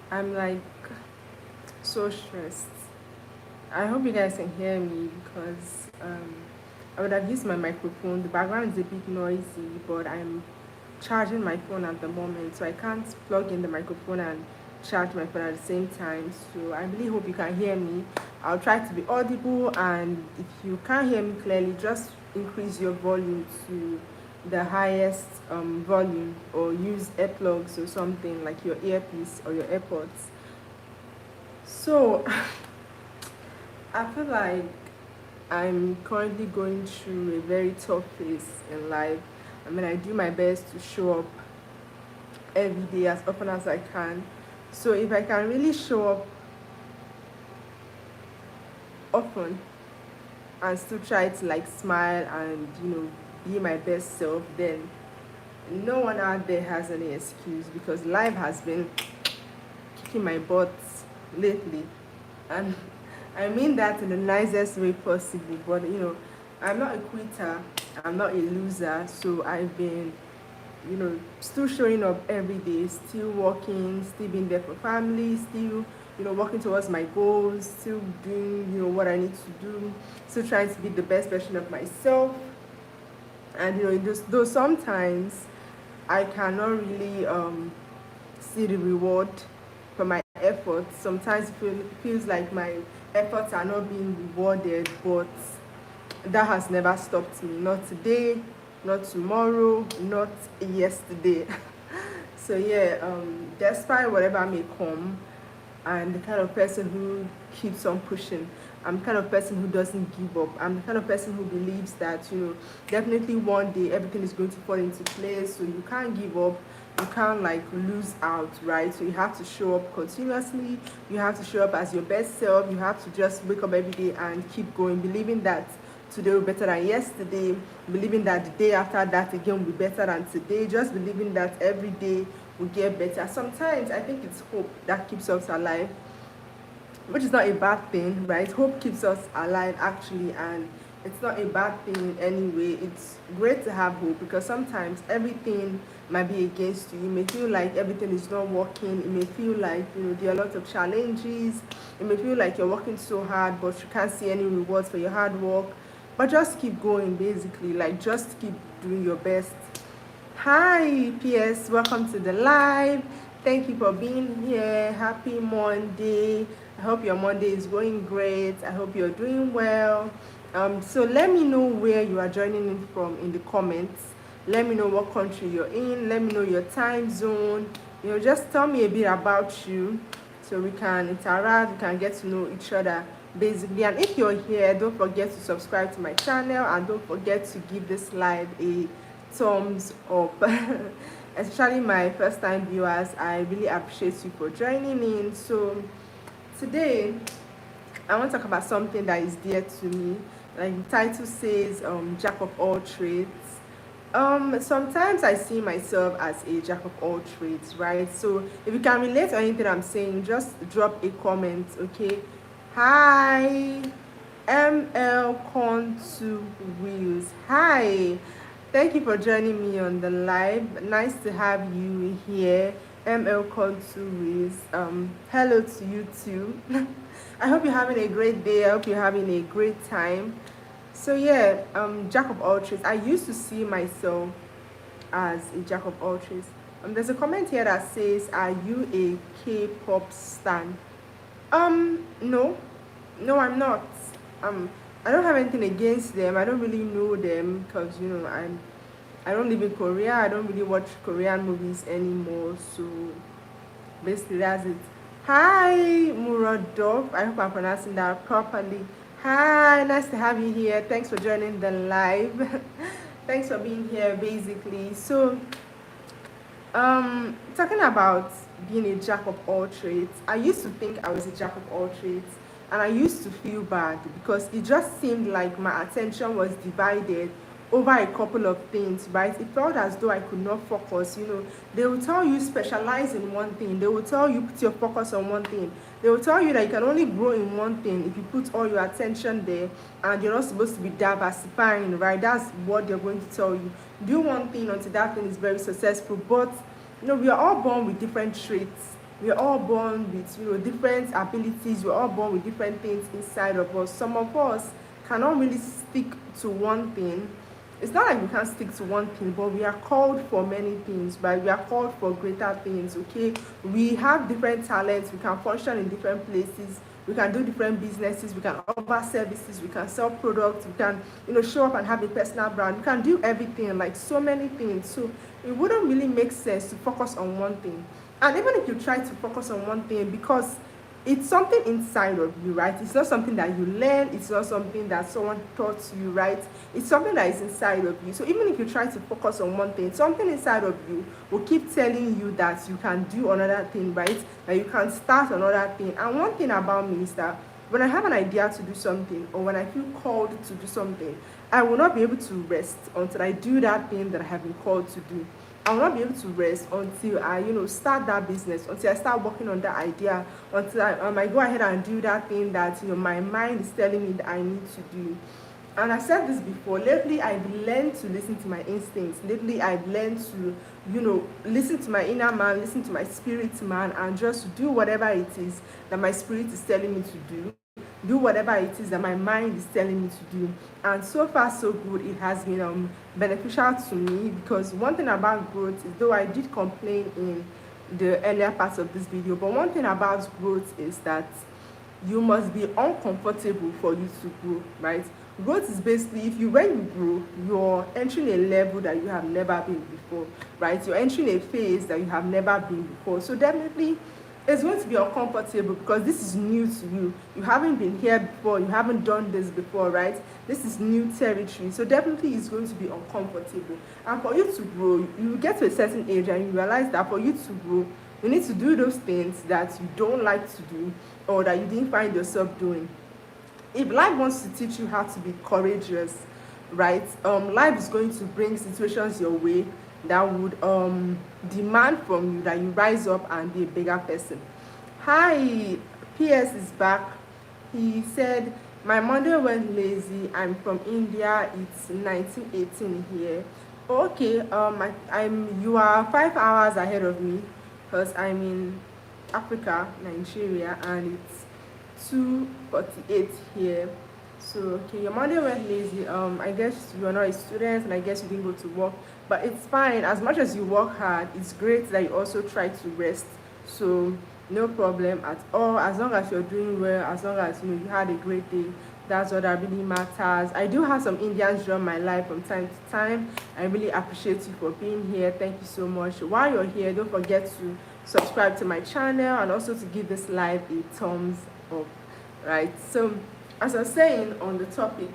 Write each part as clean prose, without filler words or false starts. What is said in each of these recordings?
I'm like so stressed. I hope you guys can hear me because I would have used my microphone. The background is a bit noisy, but I'm charging my phone at the moment, so I can't plug in the microphone and charge my phone at the same time. So I really hope you can hear me. I'll try to be audible, and if you can't hear me clearly, just increase your volume to the highest volume or use earplugs or something like your earpiece or your AirPods. So I feel like I'm currently going through a very tough phase in life. I mean, I do my best to show up every day as often as I can. So if I can really show up often and still try to like smile and be my best self, then no one out there has any excuse because life has been kicking my butt lately. And I mean that in the nicest way possible. But I'm not a quitter, I'm not a loser. So I've been, still showing up every day, still working, still being there for family, still, working towards my goals, still doing, what I need to do, still trying to be the best version of myself. And though sometimes I cannot really see the reward for my efforts. Sometimes feels like my efforts are not being rewarded, but that has never stopped me. Not today, not tomorrow, not yesterday. So yeah, despite whatever may come, I'm the kind of person who keeps on pushing. I'm the kind of person who doesn't give up. I'm the kind of person who believes that, definitely one day everything is going to fall into place. So you can't give up. You can't like lose out, right? So you have to show up continuously. You have to show up as your best self. You have to just wake up every day and keep going, believing that today will be better than yesterday, believing that the day after that again will be better than today, just believing that every day will get better. Sometimes I think it's hope that keeps us alive, which is not a bad thing, right? Hope keeps us alive actually, and it's not a bad thing in any way. It's great to have hope because sometimes everything might be against you. You may feel like everything is not working. It may feel like there are a lot of challenges. It may feel like you're working so hard, but you can't see any rewards for your hard work. But just keep going, basically. Like just keep doing your best. Hi, PS. Welcome to the live. Thank you for being here. Happy Monday. I hope your Monday is going great. I hope you're doing well. So let me know where you are joining in from in the comments. Let me know what country you're in. Let me know your time zone. Just tell me a bit about you so we can interact, we can get to know each other basically. And if you're here, don't forget to subscribe to my channel and don't forget to give this live a thumbs up. Especially my first time viewers, I really appreciate you for joining in. So today I want to talk about something that is dear to me. Like the title says, jack of all trades. Sometimes I see myself as a jack of all trades, right? So if you can relate to anything I'm saying, just drop a comment, okay? Hi, ML Con 2 Wheels. Hi, thank you for joining me on the live. Nice to have you here, ML Con 2 Wheels. Hello to you too. I hope you're having a great day. I hope you're having a great time. So yeah, jack of all trades. I used to see myself as a jack of all trades. There's a comment here that says, "Are you a K-pop stan?" No, no, I'm not. Um, I don't have anything against them. I don't really know them because I don't live in Korea. I don't really watch Korean movies anymore. So basically, that's it. Hi, Muradov. I hope I'm pronouncing that properly. Hi, nice to have you here. Thanks for joining the live. Thanks for being here, basically. So, talking about being a jack of all trades, I used to think I was a jack of all trades, and I used to feel bad because it just seemed like my attention was divided over a couple of things, right? It felt as though I could not focus. They will tell you specialize in one thing. They will tell you put your focus on one thing. They will tell you that you can only grow in one thing if you put all your attention there, and you're not supposed to be diversifying, right? That's what they're going to tell you. Do one thing until that thing is very successful. But we are all born with different traits. we're all born with, different abilities. We're all born with different things inside of us. Some of us cannot really stick to one thing. It's not like we can't stick to one thing, but we are called for many things, right? We are called for greater things. Okay, we have different talents. We can function in different places. We can do different businesses. We can offer services. We can sell products. We can, show up and have a personal brand. We can do everything, like so many things. So it wouldn't really make sense to focus on one thing. And even if you try to focus on one thing, because it's something inside of you, right? It's not something that you learn. It's not something that someone taught you, right? It's something that is inside of you. So even if you try to focus on one thing, something inside of you will keep telling you that you can do another thing, right? That you can start another thing. And one thing about me is that when I have an idea to do something, or when I feel called to do something, I will not be able to rest until I do that thing that I have been called to do. I will not be able to rest until I, start that business, until I start working on that idea, until I go ahead and do that thing that, my mind is telling me that I need to do. And I said this before, lately I've learned to listen to my instincts. Lately I've learned to, listen to my inner man, listen to my spirit man, and just do whatever it is that my spirit is telling me to do whatever it is that my mind is telling me to do. And so far so good. It has been beneficial to me, because one thing about growth is, though I did complain in the earlier parts of this video, but one thing about growth is that you must be uncomfortable for you to grow, right? Growth is basically, when you grow, you're entering a level that you have never been before, right? You're entering a phase that you have never been before. So definitely it's going to be uncomfortable, because this is new to you. You haven't been here before. You haven't done this before, right? This is new territory. So definitely it's going to be uncomfortable. And for you to grow, you get to a certain age and you realize that for you to grow, you need to do those things that you don't like to do, or that you didn't find yourself doing. If life wants to teach you how to be courageous, right, life is going to bring situations your way that would demand from you that you rise up and be a bigger person. Hi, PS is back. He said, my Monday went lazy. I'm from India. It's 1918 here. Okay, you are 5 hours ahead of me, because I'm in Africa, Nigeria, and it's 2:48 here. So okay, your Monday went lazy. I guess you're not a student, and I guess you didn't go to work, but it's fine. As much as you work hard, it's great that you also try to rest. So no problem at all. As long as you're doing well, as long as you had a great day, that's what that really matters. I do have some Indians join my life from time to time. I really appreciate you for being here. Thank you so much. While you're here, don't forget to subscribe to my channel, and also to give this live a thumbs up. Right, so as I was saying on the topic,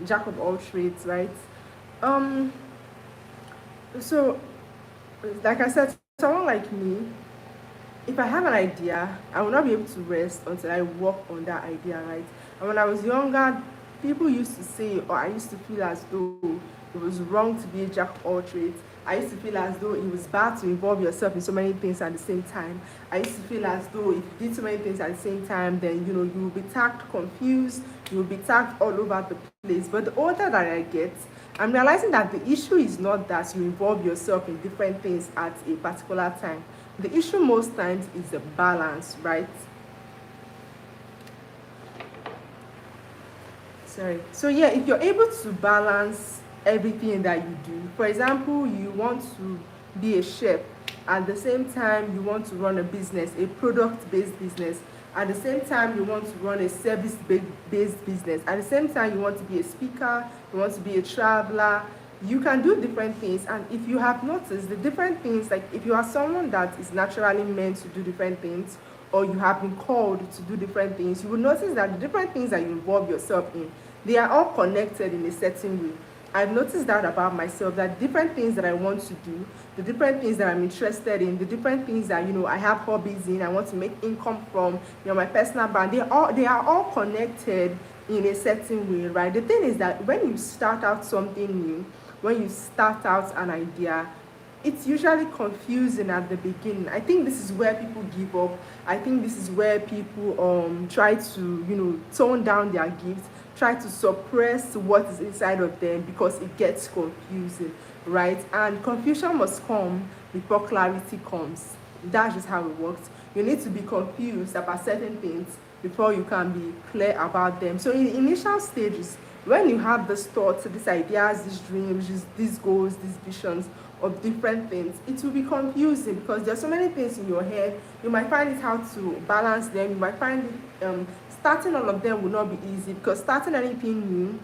jack of all trades, right? So like I said, someone like me, if I have an idea, I will not be able to rest until I work on that idea, right? And when I was younger, people used to say, or I used to feel as though it was wrong to be a jack of all trades. I used to feel as though it was bad to involve yourself in so many things at the same time. I used to feel as though if you did so many things at the same time, then you will be tagged confused, you will be tagged all over the place. But the older that I get, I'm realizing that the issue is not that you involve yourself in different things at a particular time. The issue most times is the balance, right? Sorry. So yeah, if you're able to balance everything that you do, for example, you want to be a chef, at the same time you want to run a business, a product-based business, at the same time you want to run a service-based business, at the same time you want to be a speaker, you want to be a traveler, you can do different things. And if you have noticed the different things, like if you are someone that is naturally meant to do different things, or you have been called to do different things, you will notice that the different things that you involve yourself in, they are all connected in a certain way. I've noticed that about myself, that different things that I want to do, the different things that I'm interested in, the different things that I have hobbies in, I want to make income from, my personal brand, they are all connected in a certain way, right? The thing is that when you start out something new, when you start out an idea, it's usually confusing at the beginning. I think this is where people give up. I think this is where people try to tone down their gifts, try to suppress what is inside of them, because it gets confusing, right? And confusion must come before clarity comes. That's just how it works. You need to be confused about certain things before you can be clear about them. So in the initial stages, when you have these thoughts, these ideas, these dreams, these goals, these visions of different things, it will be confusing because there's so many things in your head. You might find it hard to balance them. You might find it starting all of them will not be easy, because starting anything new,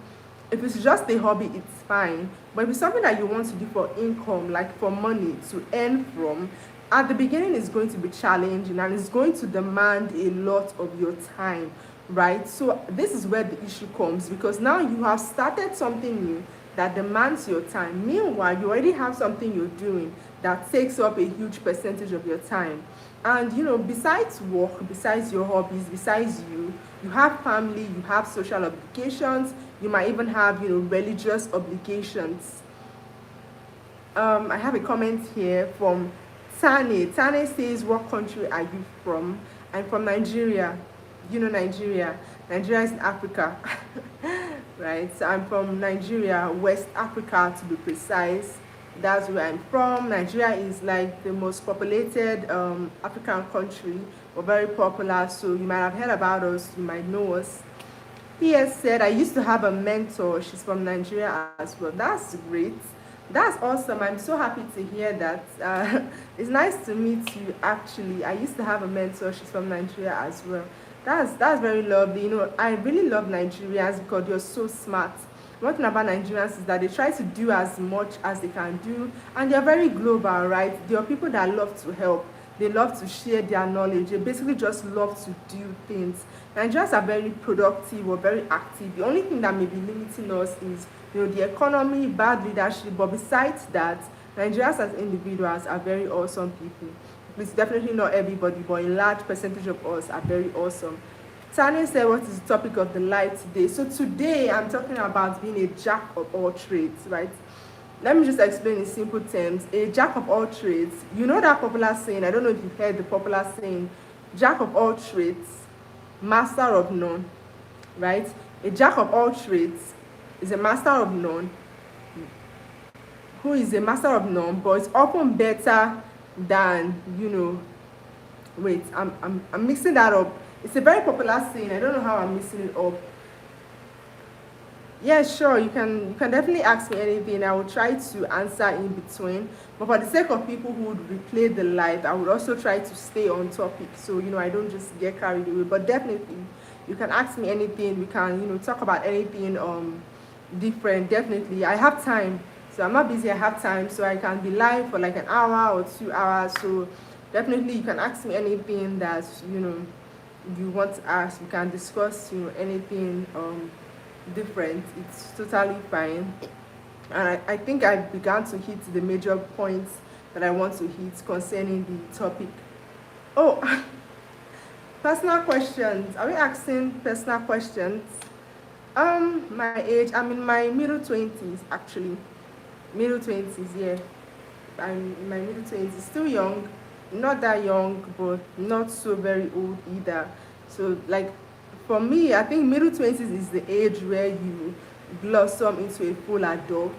if it's just a hobby, it's fine. But if it's something that you want to do for income, like for money to earn from, at the beginning it's going to be challenging and it's going to demand a lot of your time, right? So this is where the issue comes, because now you have started something new that demands your time. Meanwhile, you already have something you're doing that takes up a huge percentage of your time. And besides work, besides your hobbies, besides you have family, you have social obligations, you might even have religious obligations. I have a comment here from Tane. Tane says, what country are you from? I'm from Nigeria. Nigeria. Nigeria is in Africa. Right? So I'm from Nigeria, West Africa to be precise. That's where I'm from. Nigeria is like the most populated African country. We're very popular, so you might have heard about us, you might know us. PS said, I used to have a mentor. She's from Nigeria as well. That's great. That's awesome. I'm so happy to hear that. It's nice to meet you, actually. I used to have a mentor. She's from Nigeria as well. That's very lovely. I really love Nigerians because they're so smart. One thing about Nigerians is that they try to do as much as they can do, and they're very global, right? There are people that love to help. They love to share their knowledge. They basically just love to do things. Nigerians are very productive or very active. The only thing that may be limiting us is the economy, bad leadership. But besides that, Nigerians as individuals are very awesome people. It's definitely not everybody, but a large percentage of us are very awesome. Tanya said, what is the topic of the live today? So today I'm talking about being a jack of all trades, right? Let me just explain in simple terms. A jack of all trades, you know that popular saying, I don't know if you've heard the popular saying, jack of all trades, master of none, right? A jack of all trades is a master of none, who is a master of none, but it's often better than, wait, I'm mixing that up. It's a very popular saying. I don't know how I'm mixing it up. Yeah, sure, you can definitely ask me anything. I will try to answer in between. But for the sake of people who would replay the live, I would also try to stay on topic. So, I don't just get carried away. But definitely, you can ask me anything. We can, talk about anything different. Definitely. I have time. So I'm not busy, I have time. So I can be live for like an hour or 2 hours. So definitely you can ask me anything that, you want to ask. We can discuss, anything different. It's totally fine. And I think I began to hit the major points that I want to hit concerning the topic. Oh, personal questions. Are we asking personal questions? My age, I'm in my middle 20s actually. Middle 20s, yeah. I'm in my middle 20s. Still young, not that young, but not so very old either. So like for me, I think middle 20s is the age where you blossom into a full adult,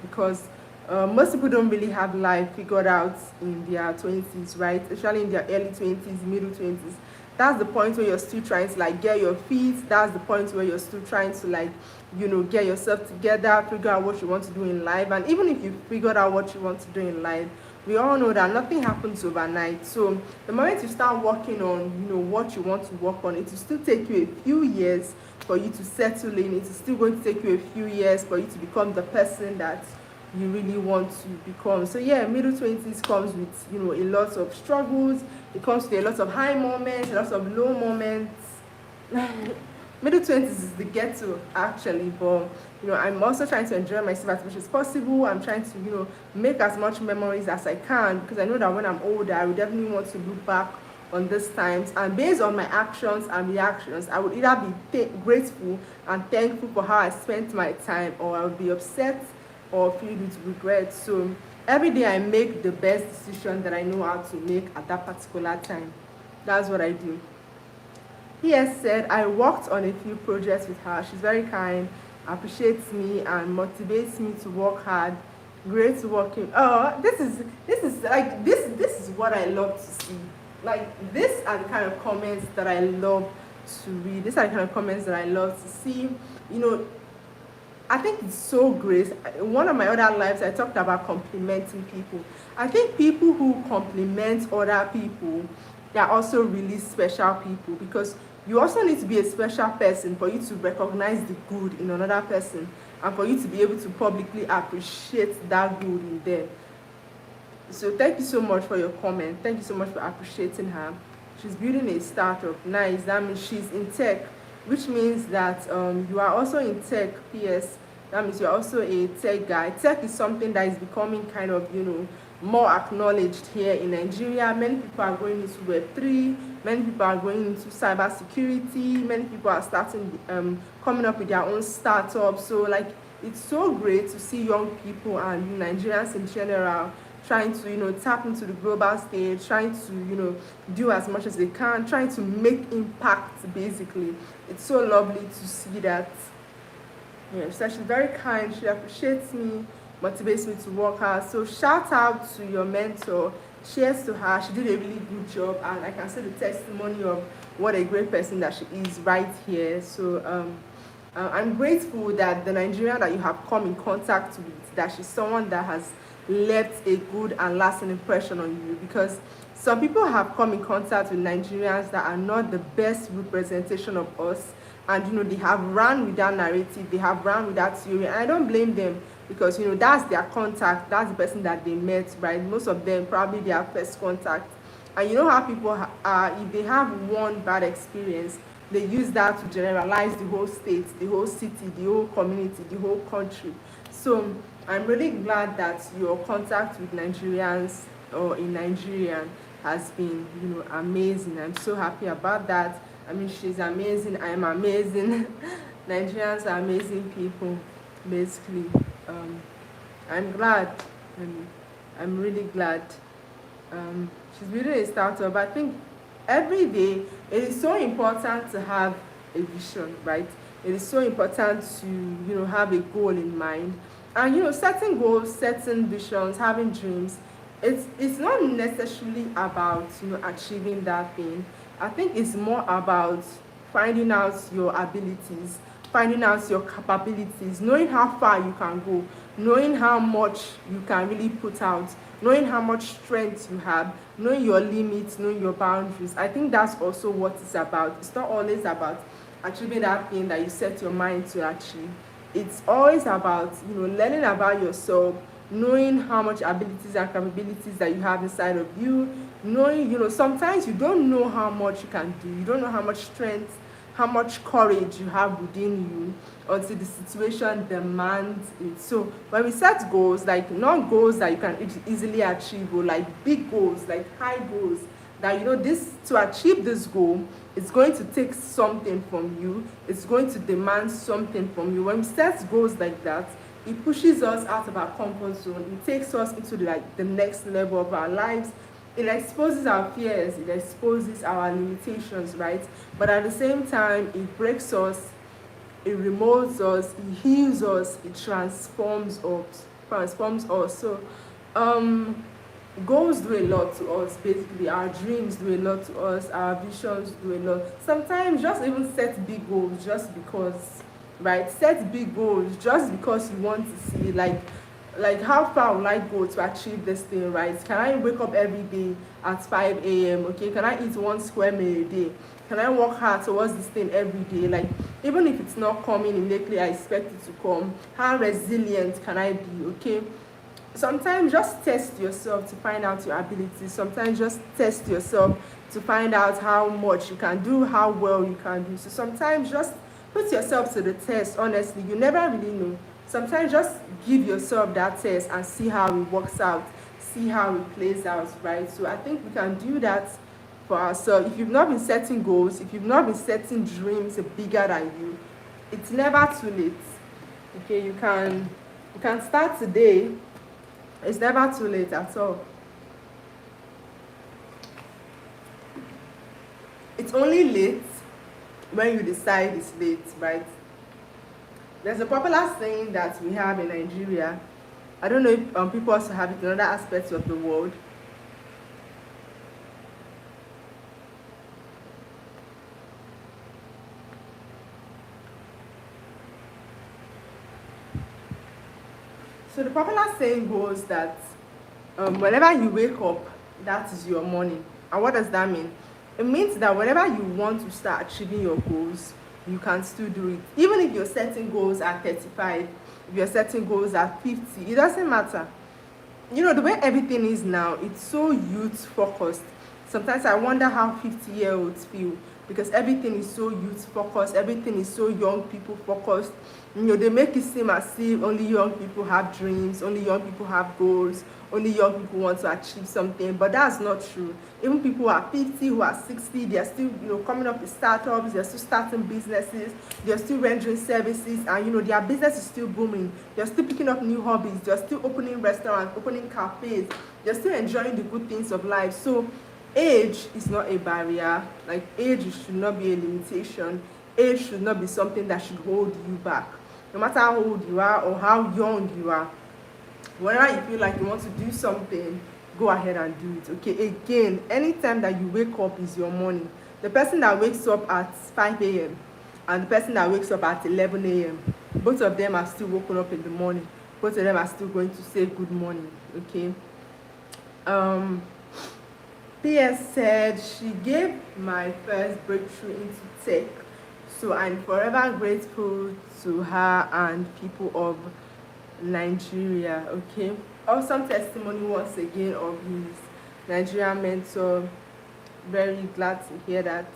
because most people don't really have life figured out in their 20s, right? Especially in their early 20s, middle 20s. That's the point where you're still trying to like get your feet. That's the point where you're still trying to like, get yourself together, figure out what you want to do in life. And even if you figured out what you want to do in life, we all know that nothing happens overnight. So the moment you start working on, what you want to work on, it will still take you a few years for you to settle in. It is still going to take you a few years for you to become the person that you really want to become. So yeah, middle 20s comes with, a lot of struggles. It comes with a lot of high moments, a lot of low moments. Middle 20s is the ghetto actually, but I'm also trying to enjoy myself as much as possible. I'm trying to make as much memories as I can, because I know that when I'm older I would definitely want to look back on these times, and based on my actions and reactions, I would either be grateful and thankful for how I spent my time, or I would be upset or filled with regret. So every day I make the best decision that I know how to make at that particular time. That's what I do. He has said, I worked on a few projects with her. She's very kind, appreciates me, and motivates me to work hard. Great working. Oh, this is what I love to see. Like, these are the kind of comments that I love to read. These are the kind of comments that I love to see. You know, I think it's so great. One of my other lives, I talked about complimenting people. I think people who compliment other people, they are also really special people, because you also need to be a special person for you to recognize the good in another person, and for you to be able to publicly appreciate that good in them. So thank you so much for your comment. Thank you so much for appreciating her. She's building a startup. Nice. That means she's in tech, which means that you are also in tech. PS. That means you're also a tech guy. Tech is something that is becoming kind of, more acknowledged here in Nigeria. Many people are going into Web3. Many people are going into cybersecurity. Many people are starting, coming up with their own startups. So, like, it's so great to see young people and Nigerians in general trying to, tap into the global stage, trying to, do as much as they can, trying to make impact, basically. It's so lovely to see that. Yeah, so she's very kind. She appreciates me, motivates me to work hard. So shout out to your mentor. Cheers to her. She did a really good job, and I can see the testimony of what a great person that she is right here. So I'm grateful that the Nigerian that you have come in contact with, that she's someone that has left a good and lasting impression on you, because some people have come in contact with Nigerians that are not the best representation of us, and they have run with that narrative, they have run with that theory, and I don't blame them, because that's their contact, that's the person that they met, right? Most of them probably their first contact, and you know how people are. If they have one bad experience, they use that to generalize the whole state, the whole city, the whole community, the whole country. So I'm really glad that your contact with Nigerians or a Nigerian has been, amazing. I'm so happy about that. I mean, she's amazing. I am amazing. Nigerians are amazing people, basically. Um, I'm glad. I'm really glad. She's building a startup. I think every day it is so important to have a vision, right? It is so important to have a goal in mind, and setting goals, setting visions, having dreams. It's not necessarily about achieving that thing. I think it's more about finding out your abilities, finding out your capabilities, knowing how far you can go, knowing how much you can really put out, knowing how much strength you have, knowing your limits, knowing your boundaries. I think that's also what it's about. It's not always about achieving that thing that you set your mind to achieve. It's always about learning about yourself, knowing how much abilities and capabilities that you have inside of you, knowing sometimes you don't know how much you can do, you don't know how much strength, how much courage you have within you until the situation demands it. So when we set goals, like not goals that you can easily achieve, or like big goals, like high goals, that this, to achieve this goal, it's going to take something from you, it's going to demand something from you. When we set goals like that, it pushes us out of our comfort zone, it takes us into the next level of our lives. It exposes our fears, it exposes our limitations, right? But at the same time, it breaks us, it removes us, it heals us, it transforms us. So goals do a lot to us, basically. Our dreams do a lot to us, our visions do a lot. Sometimes just even set big goals just because, right? Set big goals just because you want to see, like how far will I go to achieve this thing, right? Can I wake up every day at 5 a.m.? Okay, can I eat 1 square meal a day? Can I work hard towards this thing every day? Like, even if it's not coming immediately, I expect it to come. How resilient can I be? Okay, sometimes just test yourself to find out your abilities. Sometimes just test yourself to find out how much you can do, how well you can do. So sometimes just put yourself to the test. Honestly, you never really know. Sometimes just give yourself that test and see how it works out, see how it plays out, right? So I think we can do that for ourselves. If you've not been setting goals, if you've not been setting dreams bigger than you, it's never too late. Okay, you can start today. It's never too late at all. It's only late when you decide it's late, right? There's a popular saying that we have in Nigeria I don't know if people also have it in other aspects of the world. So the popular saying goes that whenever you wake up, that is your morning. And what does that mean? It means that whenever you want to start achieving your goals, you can still do it. Even if you're setting goals at 35, if you're setting goals at 50, it doesn't matter. You know, the way everything is now, it's so youth focused. Sometimes I wonder how 50-year-olds feel, because everything is so youth focused, everything is so young people focused. You know, they make it seem as if only young people have dreams, only young people have goals, only young people want to achieve something, but that's not true. Even people who are 50, who are 60, they're still, you know, coming up with startups, they're still starting businesses, they're still rendering services, and you know, their business is still booming. They're still picking up new hobbies, they're still opening restaurants, opening cafes, they're still enjoying the good things of life. So age is not a barrier. Like, age should not be a limitation. Age should not be something that should hold you back. No matter how old you are or how young you are, whenever you feel like you want to do something, go ahead and do it. Okay, again, anytime that you wake up is your morning. The person that wakes up at 5 a.m. and the person that wakes up at 11 a.m., both of them are still woken up in the morning. Both of them are still going to say good morning. Okay. PS said she gave my first breakthrough into tech, so I'm forever grateful to her and people of Nigeria. Okay, awesome testimony once again of his Nigerian mentor. Very glad to hear that.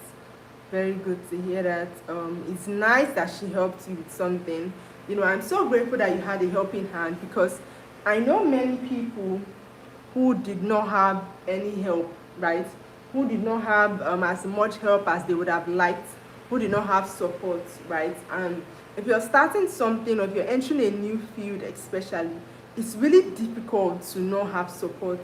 Very good to hear that. It's nice that she helped you with something. You know, I'm so grateful that you had a helping hand, because I know many people who did not have any help, right? Who did not have as much help as they would have liked, who did not have support, right? And if you're starting something, or if you're entering a new field especially, it's really difficult to not have support.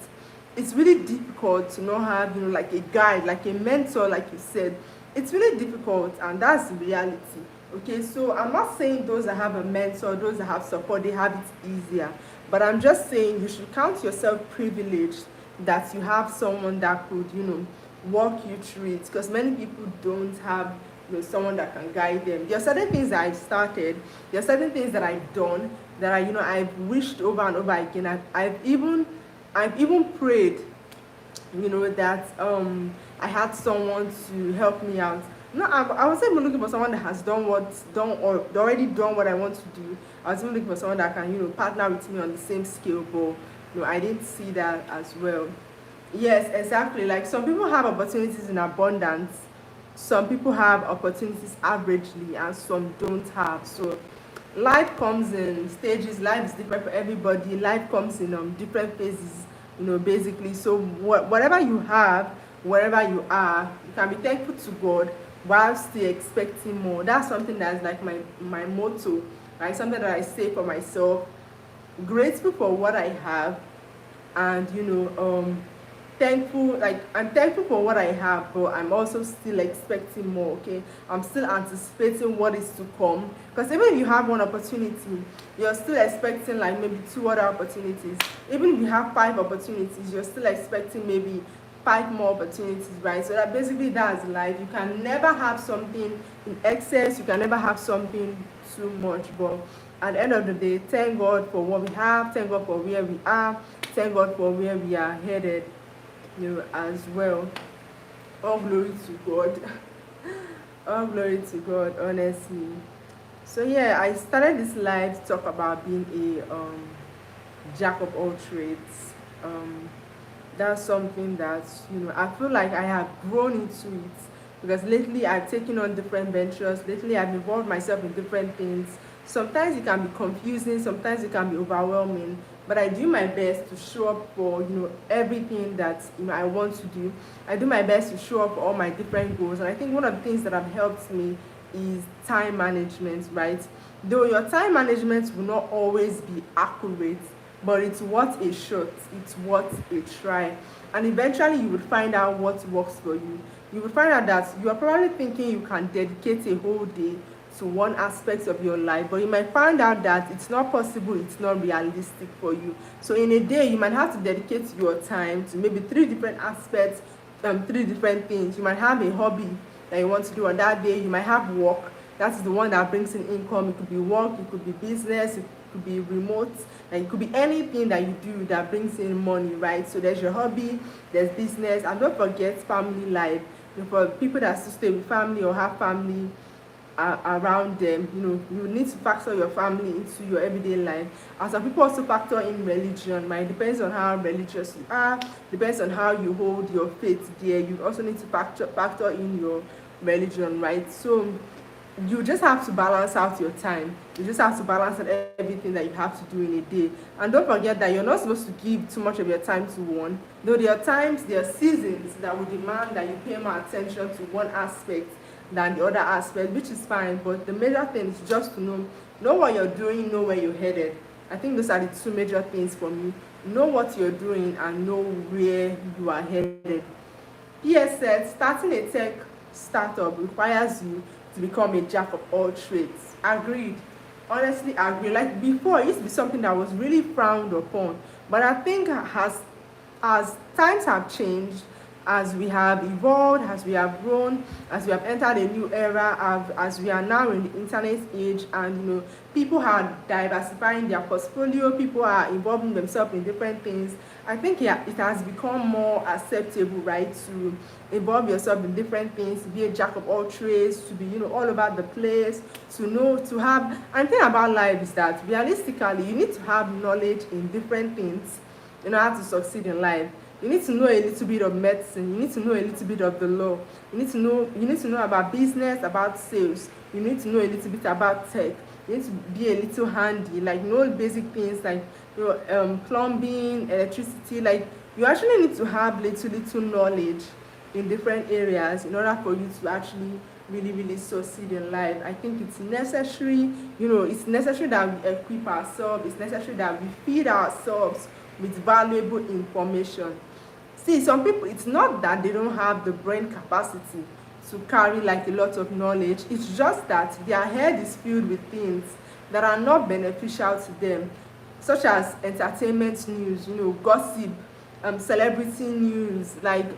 It's really difficult to not have, you know, like a guide, like a mentor, like you said. It's really difficult, and that's the reality. Okay, so I'm not saying those that have a mentor, those that have support, they have it easier, but I'm just saying you should count yourself privileged that you have someone that could, you know, walk you through it, because many people don't have, you know, someone that can guide them. There are certain things that I've started, there are certain things that I've done that I, you know, I've wished over and over again. I've even prayed, you know, that I had someone to help me out. No, I was even looking for someone that has done or already done what I want to do. I was even looking for someone that can, you know, partner with me on the same scale, but you know, I didn't see that as well. Yes, exactly. Like, some people have opportunities in abundance, some people have opportunities averagely, and some don't have. So life comes in stages, life is different for everybody, life comes in different phases, you know, basically. So whatever you have, wherever you are, you can be thankful to God while still expecting more. That's something that's like my motto, right? Something that I say for myself: grateful for what I have, and you know, thankful, like, I'm thankful for what I have, but I'm also still expecting more. Okay, I'm still anticipating what is to come, because even if you have one opportunity, you're still expecting like maybe two other opportunities. Even if you have five opportunities, you're still expecting maybe five more opportunities, right? So that basically, that's life. You can never have something in excess, you can never have something too much, but at the end of the day, thank God for what we have, thank God for where we are, thank God for where we are headed, you know, as well. All glory to God. All glory to God, honestly. So yeah, I started this live to talk about being a jack of all trades. Um, that's something that, you know, I feel like I have grown into it, because lately I've taken on different ventures. Lately I've involved myself in different things. Sometimes it can be confusing, sometimes it can be overwhelming, but I do my best to show up for, you know, everything that, you know, I want to do. I do my best to show up for all my different goals, and I think one of the things that have helped me is time management, right? Though your time management will not always be accurate, but it's what a shot, it's what a try, and eventually you would find out what works for you. You would find out that you are probably thinking you can dedicate a whole day to one aspect of your life, but you might find out that it's not possible, it's not realistic for you. So in a day you might have to dedicate your time to maybe three different aspects, three different things. You might have a hobby that you want to do on that day. You might have work, that's the one that brings in income. It could be work, it could be business, it could be remote, and it could be anything that you do that brings in money, right? So there's your hobby, there's business, and don't forget family life. For people that still stay with family or have family around them, you need to factor your family into your everyday life. And some people also factor in religion, right? It depends on how religious you are, depends on how you hold your faith dear. You also need to factor in your religion, right? So you just have to balance out your time. You just have to balance out everything that you have to do in a day. And don't forget that you're not supposed to give too much of your time to one. Though there are times, there are seasons that will demand that you pay more attention to one aspect than the other aspect, which is fine. But the major thing is just to know what you're doing, know where you're headed. I think those are the two major things for me. Know what you're doing and know where you are headed. PS said, starting a tech startup requires you to become a jack of all trades. Agreed. Honestly, agree. Like before, it used to be something that was really frowned upon. But I think as times have changed, as we have evolved, as we have grown, as we have entered a new era, as we are now in the internet age, and people are diversifying their portfolio, people are involving themselves in different things. I think it has become more acceptable, right, to involve yourself in different things, to be a jack of all trades, to be all over the place, to have. And the thing about life is that realistically, you need to have knowledge in different things in order to succeed in life. You need to know a little bit of medicine. You need to know a little bit of the law. You need to know about business, about sales. You need to know a little bit about tech. You need to be a little handy, like know basic things like plumbing, electricity. Like you actually need to have little knowledge in different areas in order for you to actually really succeed in life. I think it's necessary. It's necessary that we equip ourselves. It's necessary that we feed ourselves with valuable information. See, some people, it's not that they don't have the brain capacity to carry like a lot of knowledge. It's just that their head is filled with things that are not beneficial to them, such as entertainment news, gossip, celebrity news, like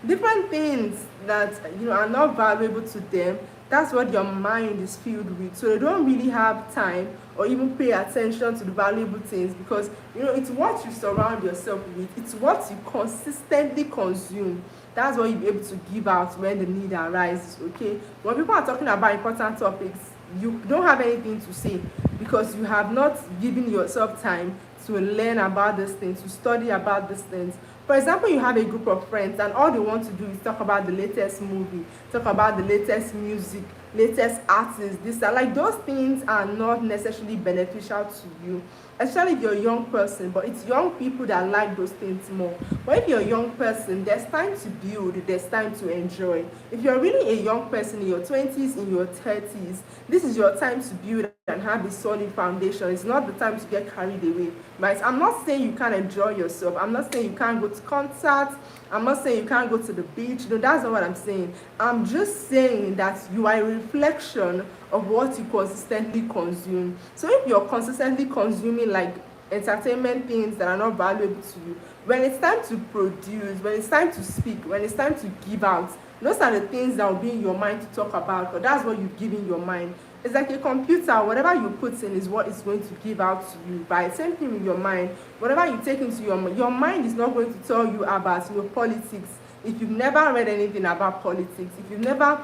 different things that are not valuable to them. That's what your mind is filled with. So they don't really have time or even pay attention to the valuable things, because it's what you surround yourself with. It's what you consistently consume. That's what you'll be able to give out when the need arises. Okay, when people are talking about important topics, you don't have anything to say because you have not given yourself time to learn about these things, to study about these things. For example, you have a group of friends and all they want to do is talk about the latest movie, talk about the latest music, latest artists. This are like those things are not necessarily beneficial to you, especially if you're a young person. But it's young people that like those things more. But if you're a young person, there's time to build, there's time to enjoy. If you're really a young person in your 20s, in your 30s, this is your time to build and have a solid foundation. It's not the time to get carried away, right? I'm not saying you can't enjoy yourself. I'm not saying you can't go to concerts. I'm not saying you can't go to the beach. No, that's not what I'm saying. I'm just saying that you are a reflection of what you consistently consume. So if you're consistently consuming like entertainment things that are not valuable to you, when it's time to produce, when it's time to speak, when it's time to give out, those are the things that will be in your mind to talk about, but that's what you've given your mind. It's like a computer. Whatever you put in is what it's going to give out to you. Right? Same thing with your mind. Whatever you take into your mind is not going to tell you about politics. If you've never read anything about politics, if you've never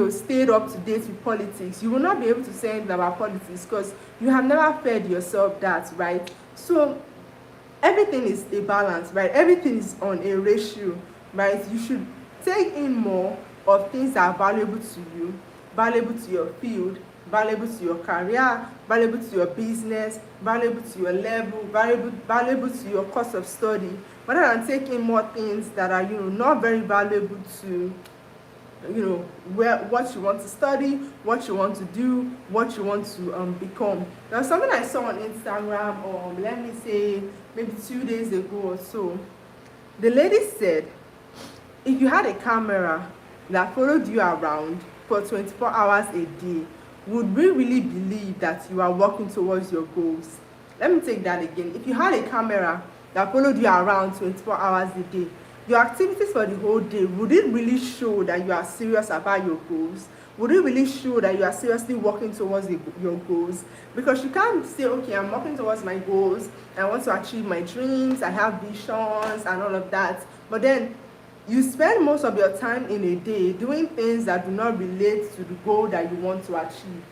stayed up to date with politics, you will not be able to say anything about politics because you have never fed yourself that, right? So everything is a balance, right? Everything is on a ratio, right? You should take in more of things that are valuable to you, valuable to your field, valuable to your career, valuable to your business, valuable to your level, valuable to your course of study, rather than taking more things that are not very valuable to what you want to study, what you want to do, what you want to become. There was something I saw on Instagram, let me say maybe 2 days ago or so. The lady said, if you had a camera that followed you around for 24 hours a day, would we really believe that you are working towards your goals? Let me take that again. If you had a camera that followed you around 24 hours a day, your activities for the whole day, would it really show that you are serious about your goals? Would it really show that you are seriously working towards your goals? Because you can't say, okay, I'm working towards my goals, I want to achieve my dreams, I have visions and all of that. But then you spend most of your time in a day doing things that do not relate to the goal that you want to achieve.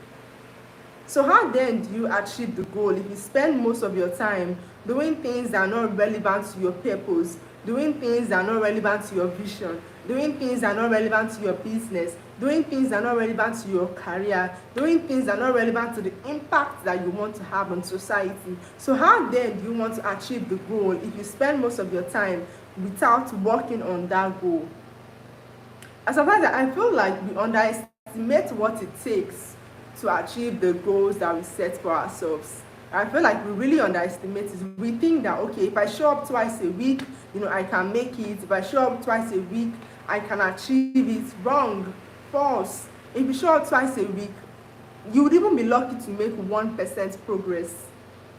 So how then do you achieve the goal if you spend most of your time doing things that are not relevant to your purpose, doing things that are not relevant to your vision, doing things that are not relevant to your business, doing things that are not relevant to your career, doing things that are not relevant to the impact that you want to have on society? So how then do you want to achieve the goal if you spend most of your time without working on that goal? And sometimes I feel like we underestimate what it takes to achieve the goals that we set for ourselves. I feel like we really underestimate it. We think that, okay, if I show up twice a week, I can make it. If I show up twice a week, I can achieve it. Wrong. False. If you show up twice a week, you would even be lucky to make 1% progress.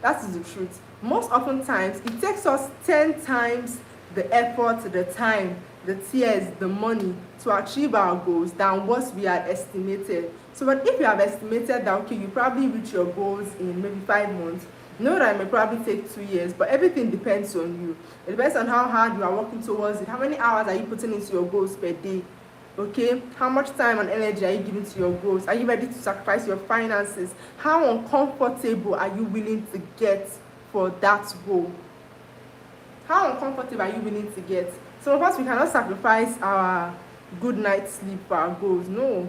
That is the truth. Most often times, it takes us 10 times the effort, the time, the tears, the money to achieve our goals than what we had estimated. So but if you have estimated that, okay, you probably reach your goals in maybe 5 months, know that it may probably take 2 years, but everything depends on you. It depends on how hard you are working towards it. How many hours are you putting into your goals per day? Okay, how much time and energy are you giving to your goals? Are you ready to sacrifice your finances? How uncomfortable are you willing to get for that goal? How uncomfortable are you willing to get? Some of us, we cannot sacrifice our good night's sleep for our goals. No.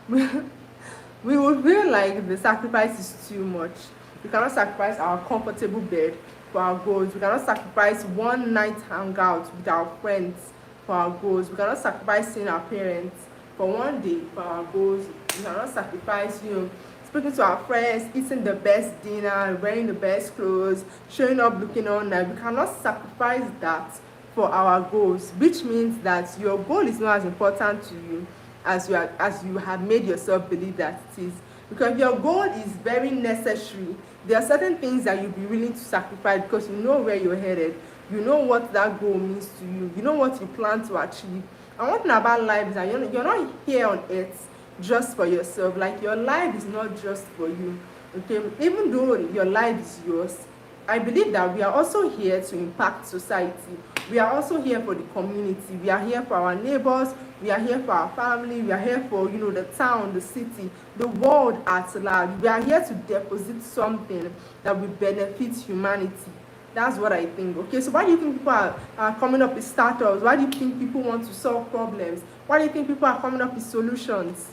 We would feel like the sacrifice is too much. We cannot sacrifice our comfortable bed for our goals. We cannot sacrifice one night hangout with our friends for our goals. We cannot sacrifice seeing our parents for one day for our goals. We cannot sacrifice, speaking to our friends, eating the best dinner, wearing the best clothes, showing up looking all night. We cannot sacrifice that for our goals, which means that your goal is not as important to you as you have made yourself believe that it is. Because your goal is very necessary. There are certain things that you'll be willing to sacrifice because you know where you're headed. You know what that goal means to you. You know what you plan to achieve. And one thing about life is that you're not here on earth just for yourself. Like, your life is not just for you. Okay, even though your life is yours, I believe that we are also here to impact society. We are also here for the community. We are here for our neighbors. We are here for our family. We are here for, the town, the city, the world at large. We are here to deposit something that will benefit humanity. That's what I think. Okay, so why do you think people are coming up with startups? Why do you think people want to solve problems? Why do you think people are coming up with solutions?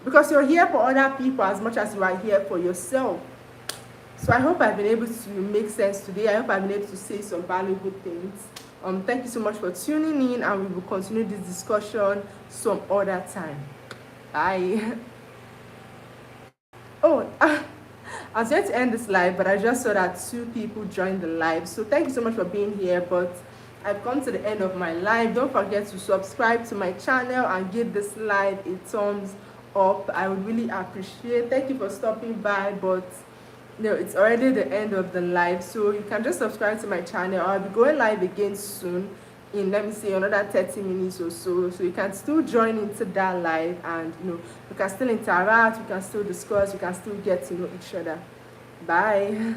Because you're here for other people as much as you are here for yourself. So I hope I've been able to make sense today. I hope I've been able to say some valuable things. Thank you so much for tuning in, and we will continue this discussion some other time. Bye. Oh, I was going to end this live, but I just saw that 2 people joined the live. So thank you so much for being here. But I've come to the end of my live. Don't forget to subscribe to my channel and give this live a thumbs up. I would really appreciate. Thank you for stopping by, but it's already the end of the live, so you can just subscribe to my channel. I'll be going live again soon in, let me say, another 30 minutes or so you can still join into that live, and we can still interact, we can still discuss, we can still get to know each other. Bye.